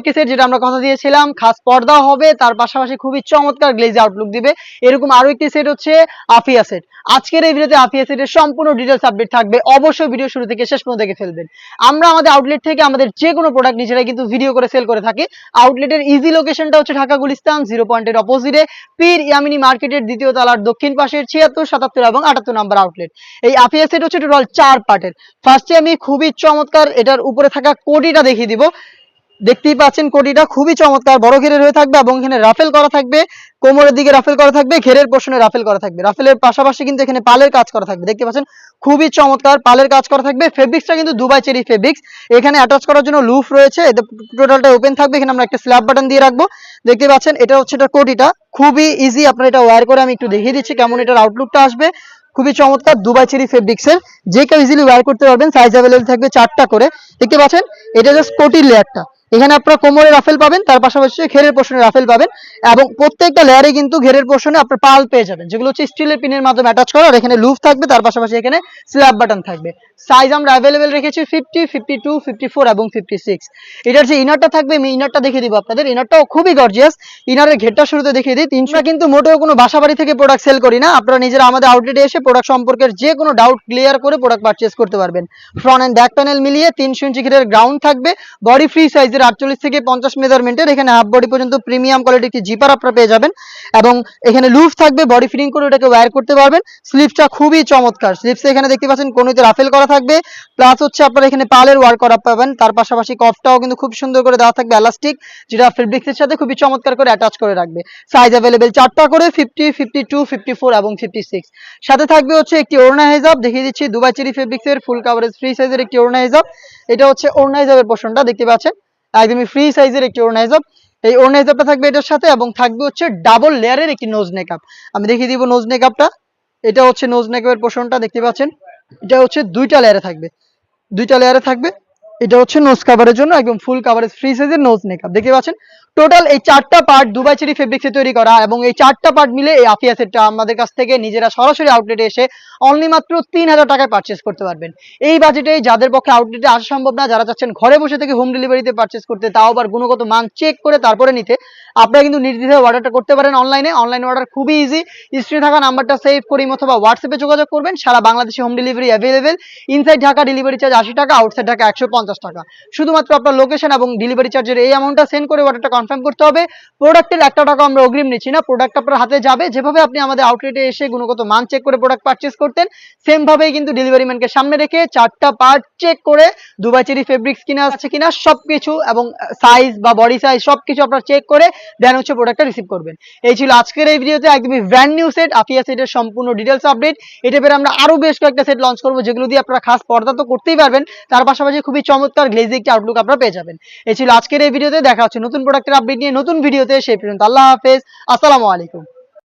একটি সেট যেটা আমরা কথা দিয়েছিলাম, খাস পর্দা হবে, তার পাশাপাশি খুবই চমৎকার গ্লেজি আউটলুক দিবে। এরকম আরো একটি সেট হচ্ছে আফিয়া সেট। আজকের এই ভিডিওতে আফিয়া সেটের সম্পূর্ণ ডিটেলস আপডেট থাকবে, অবশ্যই ভিডিও শুরু থেকে শেষ পর্যন্ত দেখে ফেলবেন। আমরা আমাদের আউটলেট থেকে আমাদের যে কোনো প্রোডাক্ট নিজেরাই কিন্তু ভিডিও করে সেল করে থাকি। আউটলেটের ইজি লোকেশনটা হচ্ছে ঢাকা গুলিস্তান 0 পয়েন্টের অপোজিটে পীর ইয়ামিনী মার্কেটের দ্বিতীয় তলার দক্ষিণ পাশের 76, 77 এবং 78 নাম্বার আউটলেট। এই আফিয়া সেট হচ্ছে টোটাল 4 পার্টের। ফার্স্টে আমি খুবই চমৎকার এটার উপরে থাকা কোডিটা দেখিয়ে দিব। দেখতেই পাচ্ছেন কোডিটা খুবই চমৎকার, বড় ঘেরের হয়ে থাকবে এবং এখানে রাফেল করা থাকবে, কোমরের দিকে রাফেল করা থাকবে, ঘেরের পোর্শনে রাফেল করা থাকবে। রাফেলের পাশাপাশি কিন্তু এখানে পালের কাজ করা থাকবে, দেখতে পাচ্ছেন খুবই চমৎকার পালের কাজ করা থাকবে। ফেব্রিক্সটা কিন্তু দুবাই চেরি ফেব্রিক্স। এখানে অ্যাটাচ করার জন্য লুফ রয়েছে, এটা টোটালটা ওপেন থাকবে। এখানে আমরা একটা স্ল্যাব বাটন দিয়ে রাখবো, দেখতে পাচ্ছেন এটা হচ্ছে এটা কোডিটা খুবই ইজি। আপনারা এটা ওয়্যার করে আমি একটু দেখিয়ে দিচ্ছি কেমন এটার আউটলুকটা আসবে। খুবই চমৎকার দুবাই চেরি ফেব্রিক্সের, যে কেউ ইজিলি ওয়্যার করতে পারবেন। সাইজ অ্যাভেলেবল থাকবে 4টা করে, দেখতে পাচ্ছেন এটা জাস্ট কোটির লেয়ারটা। এখানে আপনারা কোমরে রাফেল পাবেন, তার পাশাপাশি ঘেরের পোর্শনে রাফেল পাবেন এবং প্রত্যেকটা লেয়ারে কিন্তু ঘেরের পোর্শনে আপনার পাল পেয়ে যাবেন, যেগুলো হচ্ছে স্টিলের পিনের মাধ্যমে অ্যাটাচ করা। আর এখানে লুফ থাকবে, তার পাশাপাশি এখানে স্ল্যাব বাটন থাকবে। সাইজ আমরা অ্যাভেলেবেল রেখেছি 50, 52, 54 এবং 56। এটার যে ইনারটা থাকবে আমি ইনারটা দেখিয়ে দিব আপনাদের। ইনারটাও খুবই গর্জিয়াস। ইনারের ঘেরটা শুরুতে দেখিয়ে দিই। 300 কিন্তু মোটেও কোনো বাসাবাড়ি থেকে প্রোডাক্ট সেল করি না, আপনারা নিজেরা আমাদের আউটলেটে এসে প্রোডাক্ট সম্পর্কের যে কোনো ডাউট ক্লিয়ার করে প্রোডাক্ট পারচেজ করতে পারবেন। ফ্রন্ট এন্ড ব্যাক প্যানেল মিলিয়ে 300 ইঞ্চি ঘেরের গ্রাউন্ড থাকবে, বডি ফ্রি সাইজের 48 থেকে 50 মেজারমেন্টের। এখানে হাফ বডি পর্যন্ত প্রিমিয়াম কোয়ালিটির একটি জিপার আপনারা পেয়ে যাবেন এবং এখানে লুফ থাকবে, বডি ফিটিং করে এটাকে ওয়্যার করতে পারবেন। স্লিভসটা খুবই চমৎকার, স্লিভসে এখানে দেখতে পাচ্ছেন কোনোতে রাফেল করা থাকবে, প্লাস হচ্ছে আপনারা এখানে পালের ওয়ার্ক করা পাবেন। তার পাশাপাশি কফটাও কিন্তু খুব সুন্দর করে দেওয়া থাকবে এলাস্টিক, যেটা ফেব্রিক্সের সাথে খুবই চমৎকার করে অ্যাটাচ করে রাখবে। সাইজ অ্যাভেলেবেল 4টা করে 50, 52, 54 এবং 56। সাথে থাকবে হচ্ছে একটি ওড়না হিজাব, দেখিয়ে দিচ্ছি দুবাই চেরি ফেব্রিক্সের ফুল কাভারেজ ফ্রি সাইজের একটি ওড়না হিজাব। এটা হচ্ছে ওড়না হিজাবের পোর্শনটা, দেখতে পাচ্ছেন একদমই ফ্রি সাইজের একটি ওড়না হিজাব। এই ওড়না হিজাবটা থাকবে এটার সাথে এবং থাকবে হচ্ছে ডাবল লেয়ারের একটি নোজ নেকআপ। আমি দেখিয়ে দিব নোজ নেকআপটা। এটা হচ্ছে নোজ নেকআপের পোর্শনটা, দেখতে পাচ্ছেন এটা হচ্ছে দুইটা লেয়ারে থাকবে। এটা হচ্ছে নোজ কাভারের জন্য একদম ফুল কাভারেজ ফ্রি সাইজের নোজ নেকআপ, দেখতে পাচ্ছেন। টোটাল এই 4টা পার্ট দুবাই চেরি ফেব্রিক্সে তৈরি করা এবং এই 4টা পার্ট মিলে এই আফিয়া সেটটা আমাদের কাছ থেকে নিজেরা সরাসরি আউটলেটে এসে অনলি মাত্র 3000 টাকায় পারচেজ করতে পারবেন। এই বাজেটে যাদের পক্ষে আউটলেটে আসা সম্ভব না, যারা চাচ্ছেন ঘরে বসে থেকে হোম ডেলিভারিতে পারচেজ করতে, তাও আবার গুণগত মান চেক করে তারপরে নিতে, আপনারা কিন্তু নির্দ্বিধায় অর্ডারটা করতে পারেন অনলাইনে। অনলাইন অর্ডার খুবই ইজি। স্ক্রিনে থাকা নাম্বারটা সেভ করে অথবা হোয়াটসঅ্যাপে যোগাযোগ করবেন। সারা বাংলাদেশে home delivery available. Inside Dhaka delivery charge 80 টাকা, আউটসাইড ঢাকা 150 টাকা। শুধুমাত্র আপনার লোকেশন এবং ডেলিভারি চার্জের এই অ্যামাউন্টটা সেন্ড করে অর্ডারটা কনফার্ম করতে হবে। প্রোডাক্টের 1 টাকা আমরা অগ্রিম নিচ্ছি না, প্রোডাক্ট আপনার হাতে যাবে। যেভাবে আপনি আমাদের আউটলেটে এসে গুণগত মান চেক করে প্রোডাক্ট পারচেজ করতেন, সেম ভাবেই কিন্তু ডেলিভারি ম্যানকে সামনে রেখে 4টা পার্ট চেক করে দুবাই চেরি ফেব্রিক্স কিনা আছে কিনা সবকিছু এবং সাইজ বা বডি সাইজ সবকিছু আপনারা চেক করে দেন হচ্ছে প্রোডাক্টটা রিসিভ করবেন। এই ছিল আজকের এই ভিডিওতে একদমই ব্র্যান্ড নিউ সেট আফিয়া সেটের সম্পূর্ণ ডিটেলস আপডেট। এটা পেরে আমরা আরো বেশ কয়েকটা সেট লঞ্চ করবো, যেগুলো দিয়ে আপনারা খাস পর্দা তো করতেই পারবেন, তার পাশাপাশি খুবই চমৎকার গ্লেজি একটি আউটলুক আপনারা পেয়ে যাবেন। এই ছিল আজকের এই ভিডিওতে। দেখা হচ্ছে নতুন প্রোডাক্টের আপডেট নিয়ে নতুন ভিডিওতে। সেই পর্যন্ত আল্লাহ হাফেজ, আসসালামু আলাইকুম।